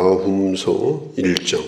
나훔서 1장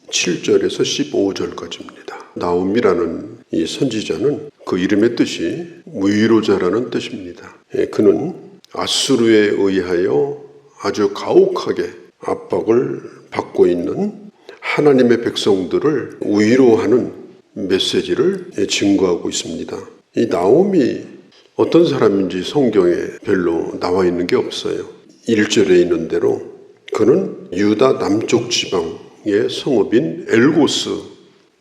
7절에서 15절까지입니다. 나훔이라는 이 선지자는 그 이름의 뜻이 위로자라는 뜻입니다. 그는 아수르에 의하여 아주 가혹하게 압박을 받고 있는 하나님의 백성들을 위로하는 메시지를 증거하고 있습니다. 이 나훔이 어떤 사람인지 성경에 별로 나와 있는 게 없어요. 1절에 있는 대로 그는 유다 남쪽 지방의 성읍인 엘고스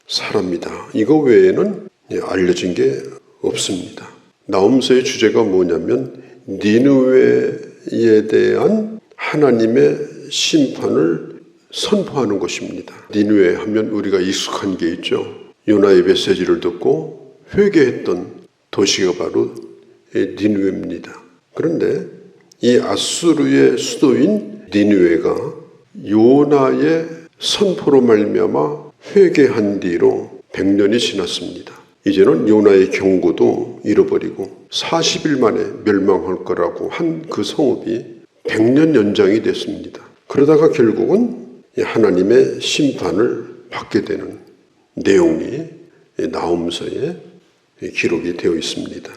사람이다. 이거 외에는 알려진 게 없습니다. 나훔서의 주제가 뭐냐면 니느웨에 대한 하나님의 심판을 선포하는 것입니다. 니느웨 하면 우리가 익숙한 게 있죠. 요나의 메시지를 듣고 회개했던 도시가 바로 니느웨입니다. 그런데 이 아수르의 수도인 니느웨가 요나의 선포로 말미암아 회개한 뒤로 100년이 지났습니다. 이제는 요나의 경고도 잃어버리고 40일 만에 멸망할 거라고 한 그 성읍이 100년 연장이 됐습니다. 그러다가 결국은 하나님의 심판을 받게 되는 내용이 나훔서에 기록이 되어 있습니다.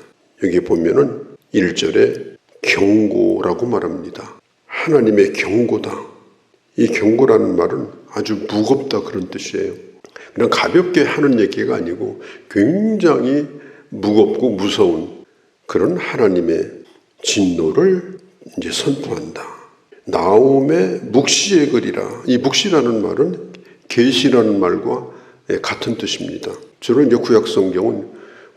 여기 보면은 1절에 경고라고 말합니다. 하나님의 경고다. 이 경고라는 말은 아주 무겁다 그런 뜻이에요. 그냥 가볍게 하는 얘기가 아니고 굉장히 무겁고 무서운 그런 하나님의 진노를 이제 선포한다. 나훔의 묵시의 글이라. 이 묵시라는 말은 계시라는 말과 같은 뜻입니다. 주로 이제 구약 성경은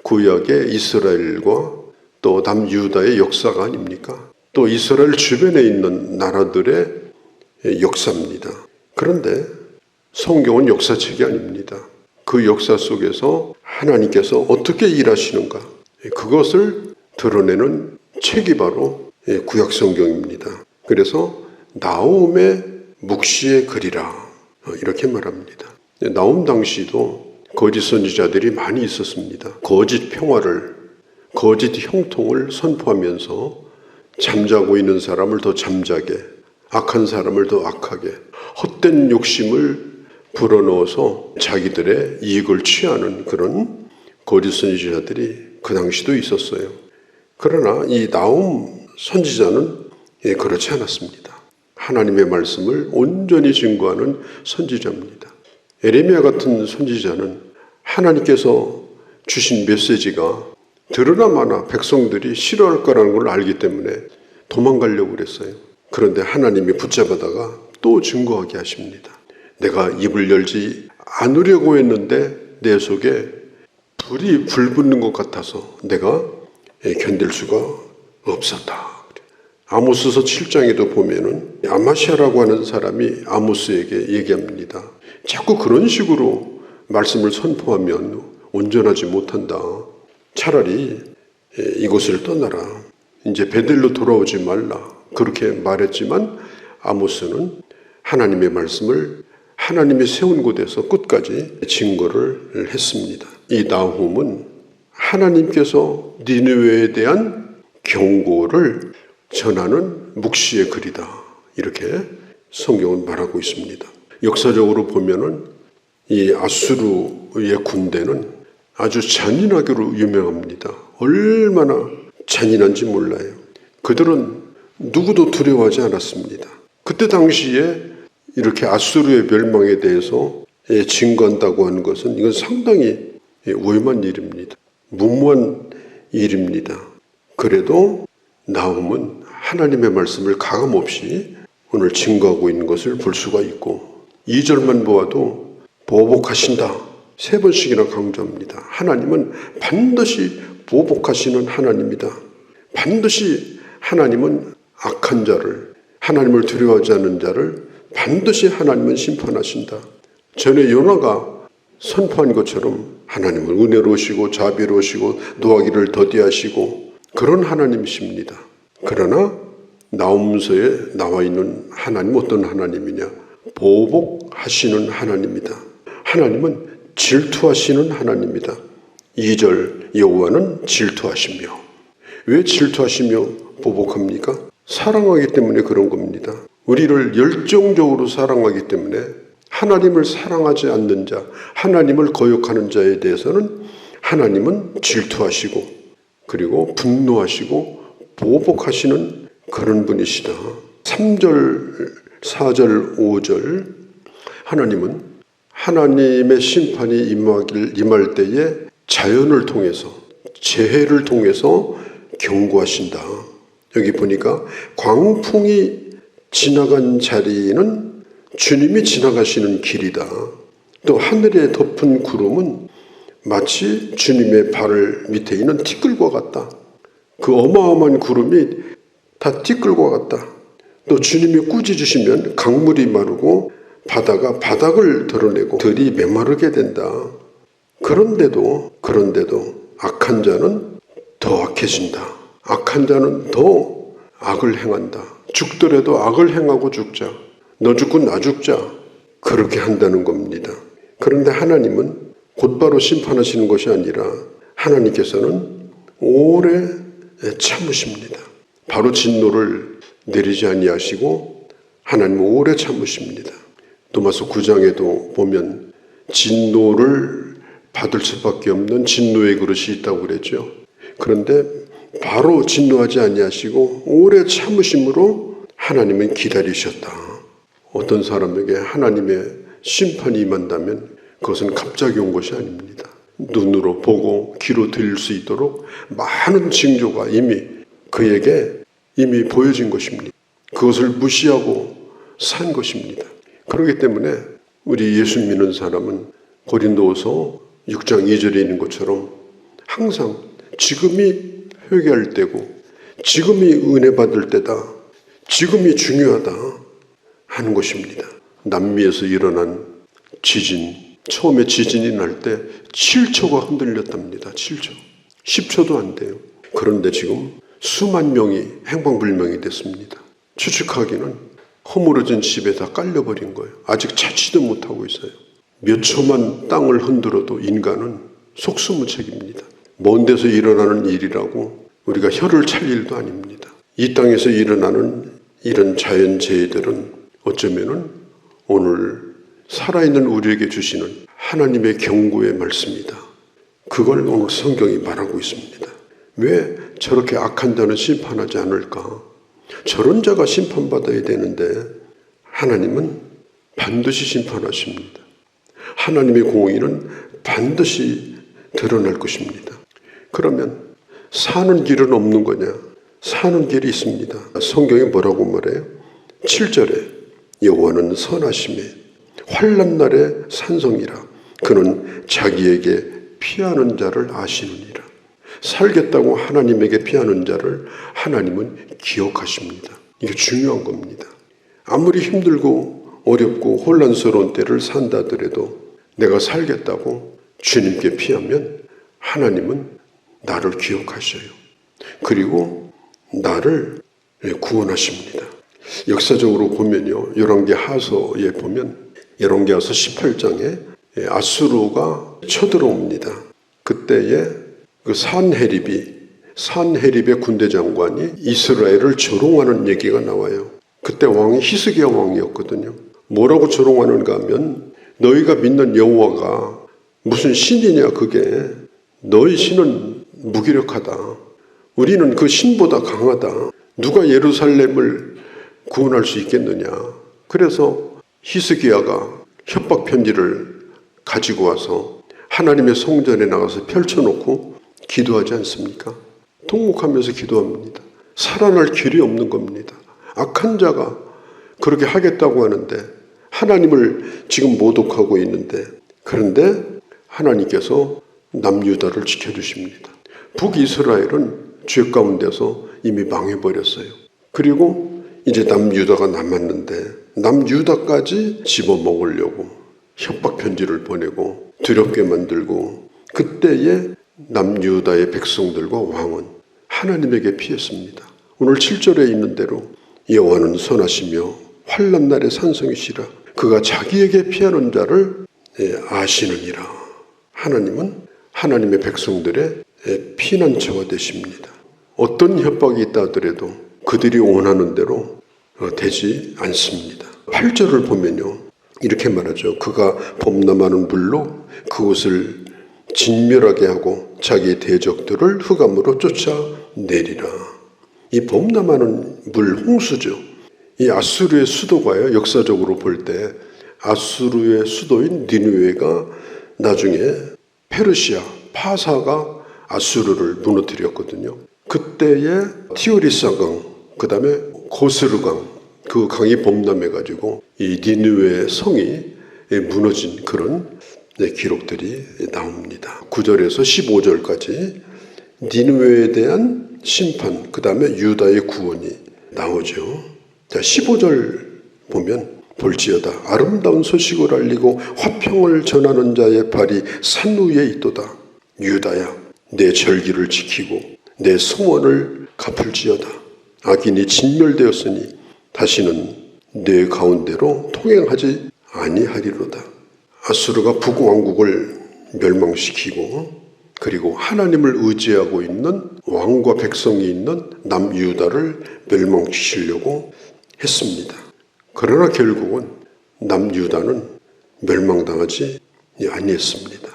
구약의 이스라엘과 또 남유다의 역사가 아닙니까? 또 이스라엘 주변에 있는 나라들의 역사입니다. 그런데 성경은 역사책이 아닙니다. 그 역사 속에서 하나님께서 어떻게 일하시는가 그것을 드러내는 책이 바로 구약 성경입니다. 그래서 나훔의 묵시의 글이라 이렇게 말합니다. 나훔 당시도 거짓 선지자들이 많이 있었습니다. 거짓 평화를, 거짓 형통을 선포하면서 잠자고 있는 사람을 더 잠자게, 악한 사람을 더 악하게, 헛된 욕심을 불어넣어서 자기들의 이익을 취하는 그런 거짓 선지자들이 그 당시도 있었어요. 그러나 이 나훔 선지자는 그렇지 않았습니다. 하나님의 말씀을 온전히 증거하는 선지자입니다. 에레미야 같은 선지자는 하나님께서 주신 메시지가 드러나마나 백성들이 싫어할 거라는 걸 알기 때문에 도망가려고 그랬어요. 그런데 하나님이 붙잡아다가 또 증거하게 하십니다. 내가 입을 열지 않으려고 했는데 내 속에 불이 불붙는 것 같아서 내가 견딜 수가 없었다. 아모스서 7장에도 보면은 아마시아라고 하는 사람이 아모스에게 얘기합니다. 자꾸 그런 식으로 말씀을 선포하면 온전하지 못한다. 차라리 이곳을 떠나라. 이제 베델로 돌아오지 말라. 그렇게 말했지만 아모스는 하나님의 말씀을 하나님이 세운 곳에서 끝까지 증거를 했습니다. 이 나훔은 하나님께서 니느웨에 대한 경고를 전하는 묵시의 글이다. 이렇게 성경은 말하고 있습니다. 역사적으로 보면은 이 아수르의 군대는 아주 잔인하기로 유명합니다. 얼마나 잔인한지 몰라요. 그들은 누구도 두려워하지 않았습니다. 그때 당시에 이렇게 아수르의 멸망에 대해서 증거한다고 하는 것은 이건 상당히 위험한 일입니다. 무모한 일입니다. 그래도 나훔은 하나님의 말씀을 가감없이 오늘 증거하고 있는 것을 볼 수가 있고 2절만 보아도 보복하신다. 3번씩이나 강조합니다. 하나님은 반드시 보복하시는 하나님이다. 반드시 하나님은 악한 자를, 하나님을 두려워하지 않는 자를 반드시 하나님은 심판하신다. 전에 요나가 선포한 것처럼 하나님은 은혜로우시고 자비로우시고 노하기를 더디하시고 그런 하나님이십니다. 그러나 나훔서에 나와 있는 하나님 어떤 하나님이냐? 보복하시는 하나님이다. 하나님은 질투하시는 하나님이다. 2절 여호와는 질투하시며 왜 질투하시며 보복합니까? 사랑하기 때문에 그런 겁니다. 우리를 열정적으로 사랑하기 때문에 하나님을 사랑하지 않는 자, 하나님을 거역하는 자에 대해서는 하나님은 질투하시고 그리고 분노하시고 보복하시는 그런 분이시다. 3절, 4절, 5절 하나님은 하나님의 심판이 임할 때에 자연을 통해서 재해를 통해서 경고하신다. 여기 보니까 광풍이 지나간 자리는 주님이 지나가시는 길이다. 또 하늘에 덮은 구름은 마치 주님의 발 밑에 있는 티끌과 같다. 그 어마어마한 구름이 다 티끌과 같다. 또 주님이 꾸짖으시면 강물이 마르고 바다가 바닥을 드러내고 들이 메마르게 된다. 그런데도 악한 자는 더 악해진다. 악한 자는 더 악을 행한다. 죽더라도 악을 행하고 죽자. 너 죽고 나 죽자. 그렇게 한다는 겁니다. 그런데 하나님은 곧바로 심판하시는 것이 아니라 하나님께서는 오래 참으십니다. 바로 진노를 내리지 아니하시고 하나님은 오래 참으십니다. 도마서 9장에도 보면 진노를 받을 수밖에 없는 진노의 그릇이 있다고 그랬죠. 그런데 바로 진노하지 아니하시고 오래 참으심으로 하나님은 기다리셨다. 어떤 사람에게 하나님의 심판이 임한다면 그것은 갑자기 온 것이 아닙니다. 눈으로 보고 귀로 들을 수 있도록 많은 징조가 이미 그에게 이미 보여진 것입니다. 그것을 무시하고 산 것입니다. 그렇기 때문에 우리 예수 믿는 사람은 고린도후서 6장 2절에 있는 것처럼 항상 지금이 회개할 때고 지금이 은혜 받을 때다. 지금이 중요하다 하는 것입니다. 남미에서 일어난 지진, 처음에 지진이 날 때 7초가 흔들렸답니다. 7초. 10초도 안 돼요. 그런데 지금 수만 명이 행방불명이 됐습니다. 추측하기는 허물어진 집에 다 깔려버린 거예요. 아직 찾지도 못하고 있어요. 몇 초만 땅을 흔들어도 인간은 속수무책입니다. 먼 데서 일어나는 일이라고 우리가 혀를 찰 일도 아닙니다. 이 땅에서 일어나는 이런 자연재해들은 어쩌면은 오늘 살아있는 우리에게 주시는 하나님의 경고의 말씀이다. 그걸 오늘 성경이 말하고 있습니다. 왜 저렇게 악한 자는 심판하지 않을까? 저런 자가 심판받아야 되는데 하나님은 반드시 심판하십니다. 하나님의 공의는 반드시 드러날 것입니다. 그러면 사는 길은 없는 거냐? 사는 길이 있습니다. 성경이 뭐라고 말해요? 7절에 여호와는 선하심에 환난 날의 산성이라 그는 자기에게 피하는 자를 아시느니라. 살겠다고 하나님에게 피하는 자를 하나님은 기억하십니다. 이게 중요한 겁니다. 아무리 힘들고 어렵고 혼란스러운 때를 산다 하더라도 내가 살겠다고 주님께 피하면 하나님은 나를 기억하셔요. 그리고 나를 구원하십니다. 역사적으로 보면요, 열왕기하서에 보면 열왕기하서 18장에 아수르가 쳐들어옵니다. 그때에 그 산헤립의 군대 장관이 이스라엘을 조롱하는 얘기가 나와요. 그때 왕이 히스기야 왕이었거든요. 뭐라고 조롱하는가 하면 너희가 믿는 여호와가 무슨 신이냐 그게 너희 신은 무기력하다. 우리는 그 신보다 강하다. 누가 예루살렘을 구원할 수 있겠느냐. 그래서 히스기야가 협박 편지를 가지고 와서 하나님의 성전에 나가서 펼쳐놓고 기도하지 않습니까? 통곡하면서 기도합니다. 살아날 길이 없는 겁니다. 악한 자가 그렇게 하겠다고 하는데 하나님을 지금 모독하고 있는데 그런데 하나님께서 남유다를 지켜주십니다. 북이스라엘은 죄 가운데서 이미 망해버렸어요. 그리고 이제 남유다가 남았는데 남유다까지 집어먹으려고 협박 편지를 보내고 두렵게 만들고 그때에 남유다의 백성들과 왕은 하나님에게 피했습니다. 오늘 7절에 있는 대로 여호와는 선하시며 환난 날의 산성이시라 그가 자기에게 피하는 자를 아시느니라. 하나님은 하나님의 백성들의 피난처가 되십니다. 어떤 협박이 있다 하더라도 그들이 원하는 대로 되지 않습니다. 8절을 보면요, 이렇게 말하죠. 그가 범람하는 물로 그곳을 진멸하게 하고 자기 대적들을 흑암으로 쫓아내리라. 이 범람하는 물, 홍수죠. 이 아수르의 수도가요, 역사적으로 볼 때 아수르의 수도인 니느웨가 나중에 페르시아, 파사가 아수르를 무너뜨렸거든요. 그때의 티오리사강, 그 다음에 고스르강, 그 강이 범람해가지고 이 니느웨 성이 무너진 그런 기록들이 나옵니다. 9절에서 15절까지 니느웨에 대한 심판, 그 다음에 유다의 구원이 나오죠. 자, 15절 보면 볼지어다 아름다운 소식을 알리고 화평을 전하는 자의 발이 산 위에 있도다. 유다야, 내 절기를 지키고 내 성원을 갚을지어다. 악인이 진멸되었으니 다시는 내 가운데로 통행하지 아니하리로다. 아수르가 북왕국을 멸망시키고 그리고 하나님을 의지하고 있는 왕과 백성이 있는 남유다를 멸망시키려고 했습니다. 그러나 결국은 남유다는 멸망당하지 아니했습니다.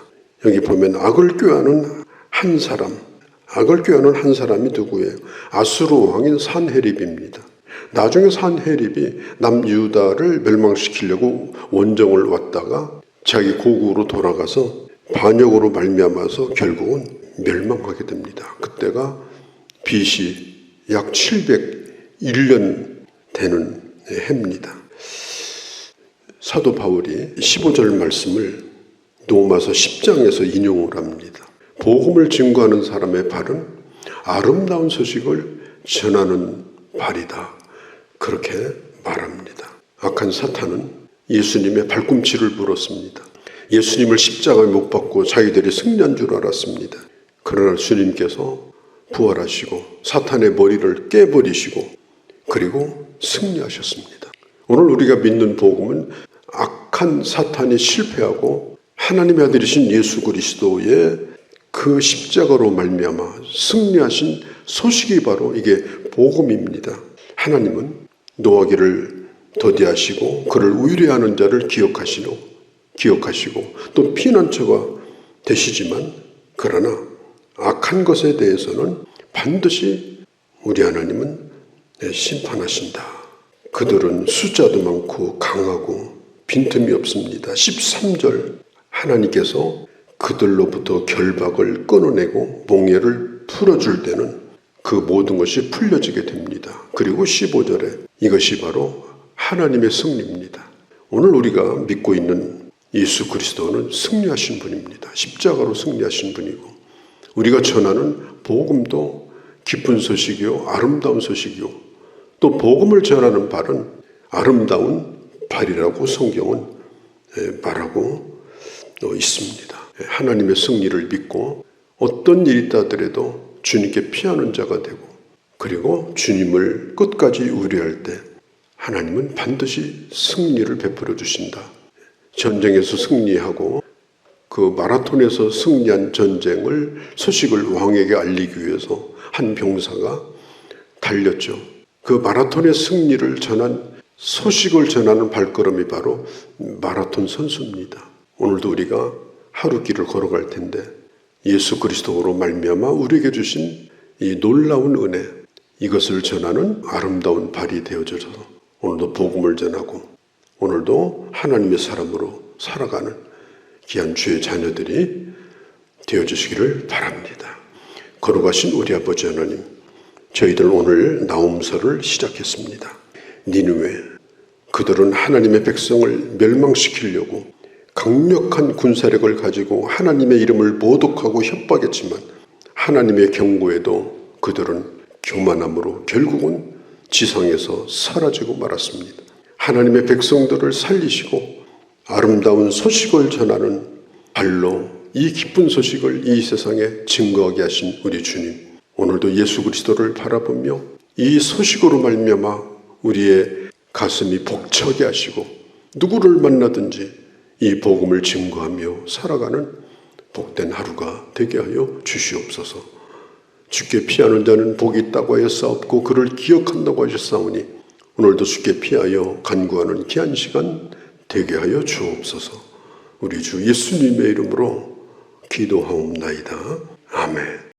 여기 보면 악을 꾀하는 한 사람이 누구예요? 아수르 왕인 산헤립입니다. 나중에 산헤립이 남유다를 멸망시키려고 원정을 왔다가 자기 고국으로 돌아가서 반역으로 말미암아서 결국은 멸망하게 됩니다. 그때가 BC 약 701년 되는 해입니다. 사도 바울이 15절 말씀을 로마서 10장에서 인용을 합니다. 복음을 증거하는 사람의 발은 아름다운 소식을 전하는 발이다. 그렇게 말합니다. 악한 사탄은 예수님의 발꿈치를 물었습니다. 예수님을 십자가에 못 박고 자기들이 승리한 줄 알았습니다. 그러나 주님께서 부활하시고 사탄의 머리를 깨버리시고 그리고 승리하셨습니다. 오늘 우리가 믿는 복음은 악한 사탄이 실패하고 하나님의 아들이신 예수 그리스도의 그 십자가로 말미암아 승리하신 소식이 바로 이게 복음입니다. 하나님은 노하기를 더디하시고 그를 의뢰하는 자를 기억하시고 또 피난처가 되시지만 그러나 악한 것에 대해서는 반드시 우리 하나님은 심판하신다. 그들은 숫자도 많고 강하고 빈틈이 없습니다. 13절 하나님께서 그들로부터 결박을 끊어내고 몽예를 풀어줄 때는 그 모든 것이 풀려지게 됩니다. 그리고 15절에 이것이 바로 하나님의 승리입니다. 오늘 우리가 믿고 있는 예수 그리스도는 승리하신 분입니다. 십자가로 승리하신 분이고 우리가 전하는 복음도 기쁜 소식이요 아름다운 소식이요 또 복음을 전하는 발은 아름다운 발이라고 성경은 말하고 있습니다. 하나님의 승리를 믿고 어떤 일이 있다더라도 주님께 피하는 자가 되고 그리고 주님을 끝까지 의뢰할 때 하나님은 반드시 승리를 베풀어 주신다. 전쟁에서 승리하고 그 마라톤에서 승리한 전쟁을 소식을 왕에게 알리기 위해서 한 병사가 달렸죠. 그 마라톤의 승리를 전한 소식을 전하는 발걸음이 바로 마라톤 선수입니다. 오늘도 우리가 하루 길을 걸어갈 텐데 예수 그리스도로 말미암아 우리에게 주신 이 놀라운 은혜 이것을 전하는 아름다운 발이 되어져서 오늘도 복음을 전하고 오늘도 하나님의 사람으로 살아가는 귀한 주의 자녀들이 되어주시기를 바랍니다. 거룩하신 우리 아버지 하나님, 저희들 오늘 나홈서를 시작했습니다. 니느웨, 그들은 하나님의 백성을 멸망시키려고 강력한 군사력을 가지고 하나님의 이름을 모독하고 협박했지만 하나님의 경고에도 그들은 교만함으로 결국은 지상에서 사라지고 말았습니다. 하나님의 백성들을 살리시고 아름다운 소식을 전하는 발로 이 기쁜 소식을 이 세상에 증거하게 하신 우리 주님, 오늘도 예수 그리스도를 바라보며 이 소식으로 말미암아 우리의 가슴이 벅차게 하시고 누구를 만나든지 이 복음을 증거하며 살아가는 복된 하루가 되게 하여 주시옵소서. 주께 피하는 자는 복이 있다고 하였사옵고 그를 기억한다고 하셨사오니 오늘도 주께 피하여 간구하는 귀한 시간 되게 하여 주옵소서. 우리 주 예수님의 이름으로 기도하옵나이다. 아멘.